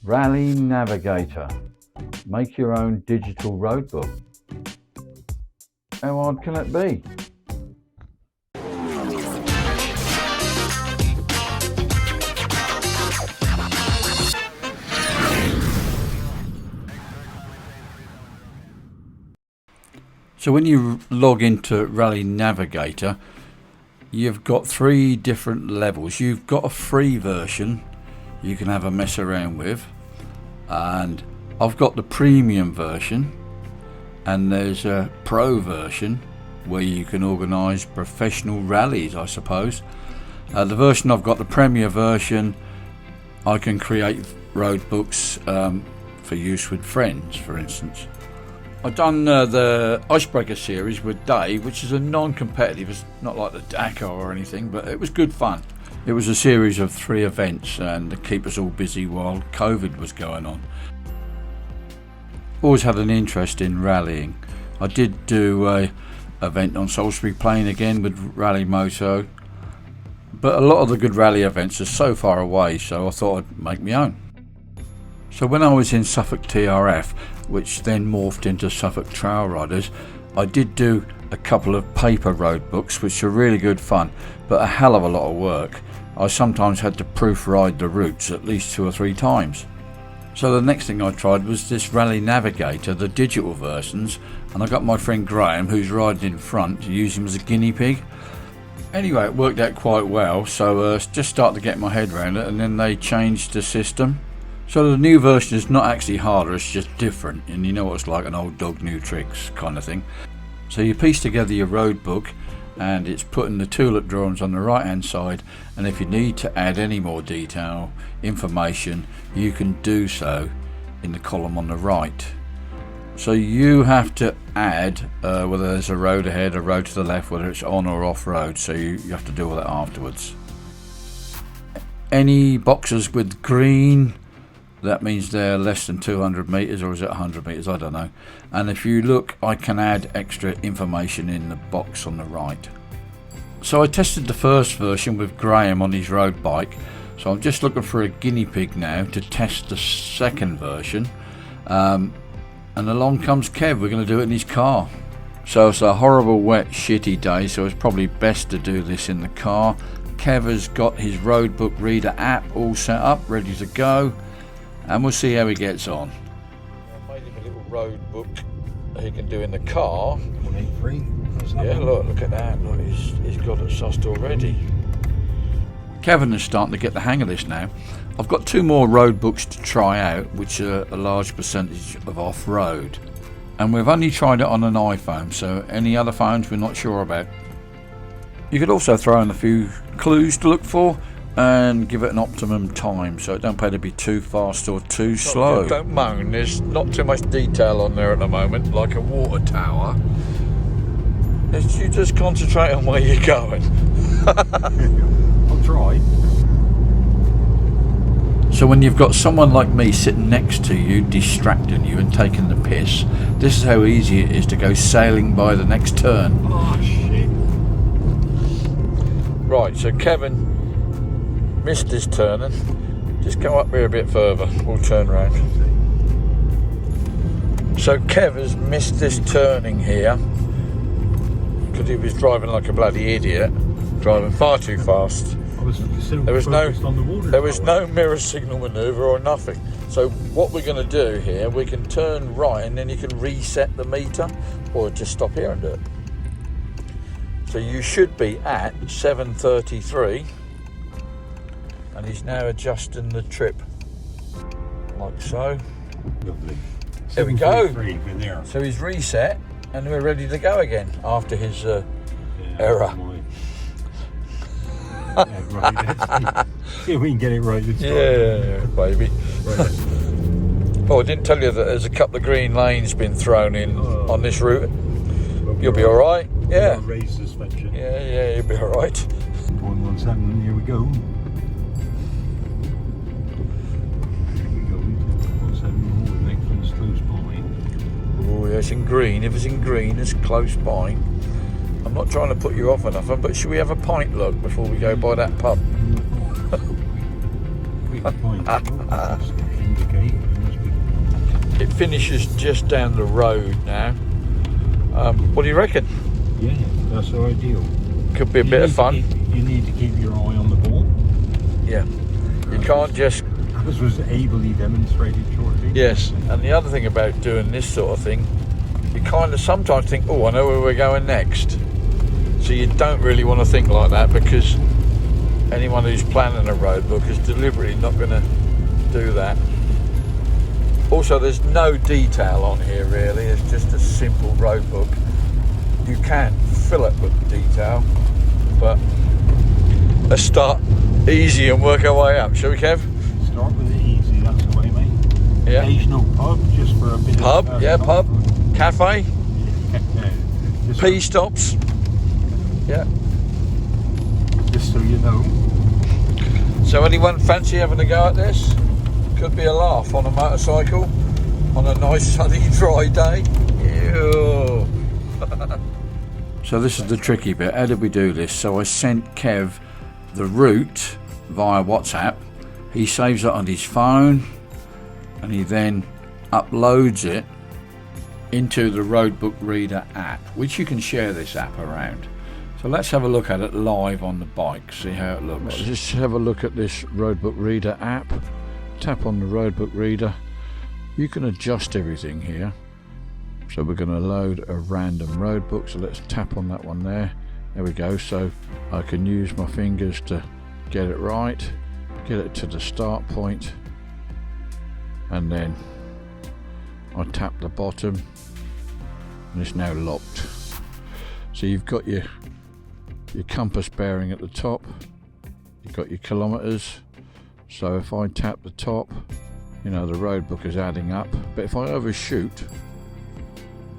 Rally Navigator. Make your own digital road book. How hard can it be? So when you log into Rally Navigator, you've got 3 different levels. You've got a free version you can have a mess around with, and I've got the premium version, and there's a pro version where you can organise professional rallies, I suppose. The version I've got, the premier version, I can create road books for use with friends, for instance. I've done the Icebreaker series with Dave, which is a non-competitive, it's not like the Dakar or anything, but it was good fun. It was a series of 3 events and to keep us all busy while COVID was going on. Always had an interest in rallying. I did do a event on Salisbury Plain again with Rally Moto, but a lot of the good rally events are so far away, so I thought I'd make my own. So when I was in Suffolk TRF, which then morphed into Suffolk Trail Riders, I did do a couple of paper road books, which are really good fun, but a hell of a lot of work. I sometimes had to proofread the routes at least 2 or 3 times. So the next thing I tried was this Rally Navigator, the digital versions, and I got my friend Graham, who's riding in front, to use him as a guinea pig. Anyway, it worked out quite well, so just started to get my head around it, and then they changed the system. So the new version is not actually harder, it's just different, and you know what it's like, an old dog new tricks kind of thing. So you piece together your road book, and it's putting the tulip drawings on the right hand side, and if you need to add any more detail, information, you can do so in the column on the right. So you have to add whether there's a road ahead, a road to the left, whether it's on or off road, so you have to do all that afterwards. Any boxes with green, that means they're less than 200 meters, or is it 100 meters? I don't know. And if you look, I can add extra information in the box on the right. So I tested the first version with Graham on his road bike, so I'm just looking for a guinea pig now to test the second version. And along comes Kev. We're going to do it in his car. So it's a horrible wet shitty day, so it's probably best to do this in the car. Kev has got his roadbook reader app all set up, ready to go, and we'll see how he gets on. I made him a little road book that he can do in the car. 183. Yeah, look at that. Look, he's got it sussed already. Kevin is starting to get the hang of this now. I've got 2 more road books to try out, which are a large percentage of off-road. And we've only tried it on an iPhone, so any other phones we're not sure about. You could also throw in a few clues to look for and give it an optimum time, so it don't pay to be too fast or too slow. Don't moan, there's not too much detail on there at the moment, like a water tower. You just concentrate on where you're going. I'll try. So when you've got someone like me sitting next to you, distracting you and taking the piss, this is how easy it is to go sailing by the next turn. Oh shit. Right, so Kevin missed his turning. Just come up here a bit further, we'll turn round. So Kev has missed this turning here because he was driving like a bloody idiot, driving far too fast. There was no mirror signal manoeuvre or nothing. So what we're going to do here, we can turn right and then you can reset the meter, or just stop here and do it. So you should be at 7:33. And he's now adjusting the trip, like so. Lovely. There we go. There. So he's reset, and we're ready to go again after his error. Yeah, right. See if we can get it right this time. Yeah, baby. Right. Oh, I didn't tell you that there's a couple of green lanes been thrown in on this route. You'll be all right. Yeah. Raise suspension. Yeah, you'll be all right. 117. Here we go. Oh, yeah, it's in green. If it's in green, it's close by. I'm not trying to put you off or nothing, but should we have a pint look before we go by that pub? Quick point. Indicate. It finishes just down the road now. What do you reckon? Yeah, that's ideal. Could be a bit of fun. You need to keep your eye on the ball. Yeah. You can't just... This was ably demonstrated shortly. Yes, and the other thing about doing this sort of thing, you kind of sometimes think, oh, I know where we're going next. So you don't really want to think like that, because anyone who's planning a road book is deliberately not going to do that. Also, there's no detail on here really, it's just a simple road book. You can fill it with detail, but let's start easy and work our way up, shall we, Kev? Start with it easy, that's the way, mate. Yeah. Occasional pub, just for a bit Pub, of... yeah, pub. Cafe, Just P stops. Yeah. Just so you know. So anyone fancy having a go at this? Could be a laugh on a motorcycle on a nice sunny dry day. Ew. So this is the tricky bit. How did we do this? So I sent Kev the route via WhatsApp. He saves it on his phone and he then uploads it into the Roadbook Reader app, which you can share this app around. So let's have a look at it live on the bike, see how it looks. Let's just have a look at this Roadbook Reader app. Tap on the Roadbook Reader. You can adjust everything here. So we're going to load a random road book, so let's tap on that one there. There we go. So I can use my fingers to get it right, get it to the start point, and then I tap the bottom and it's now locked. So you've got your compass bearing at the top, you've got your kilometers. So if I tap the top, you know, the road book is adding up. But if I overshoot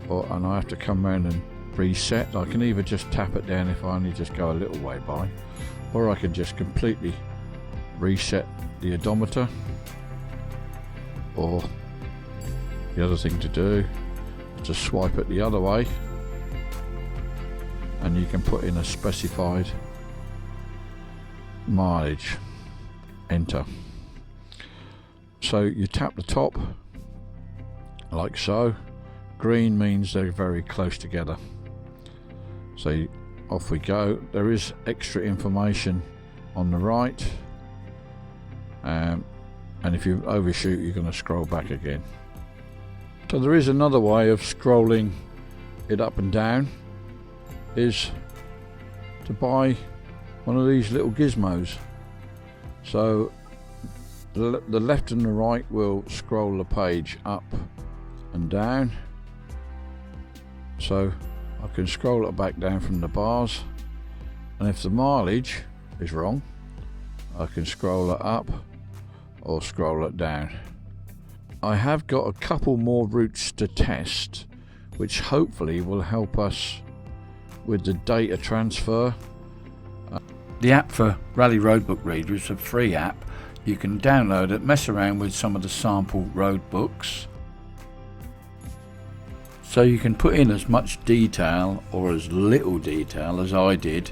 and I have to come around and reset, I can either just tap it down if I only just go a little way by, or I can just completely reset the odometer. Or the other thing to do is to swipe it the other way, and you can put in a specified mileage. Enter. So you tap the top like so. Green means they're very close together. So off we go. There is extra information on the right, and if you overshoot you're going to scroll back again. So there is another way of scrolling it up and down, is to buy one of these little gizmos. So the left and the right will scroll the page up and down. So I can scroll it back down from the bars, and if the mileage is wrong I can scroll it up or scroll it down. I have got a couple more routes to test, which hopefully will help us with the data transfer. The app for Rally Roadbook Reader is a free app. You can download it, mess around with some of the sample road books. So you can put in as much detail or as little detail as I did,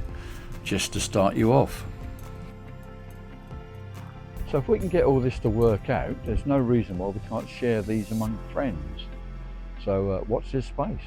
just to start you off. So if we can get all this to work out, there's no reason why we can't share these among friends. So watch this space.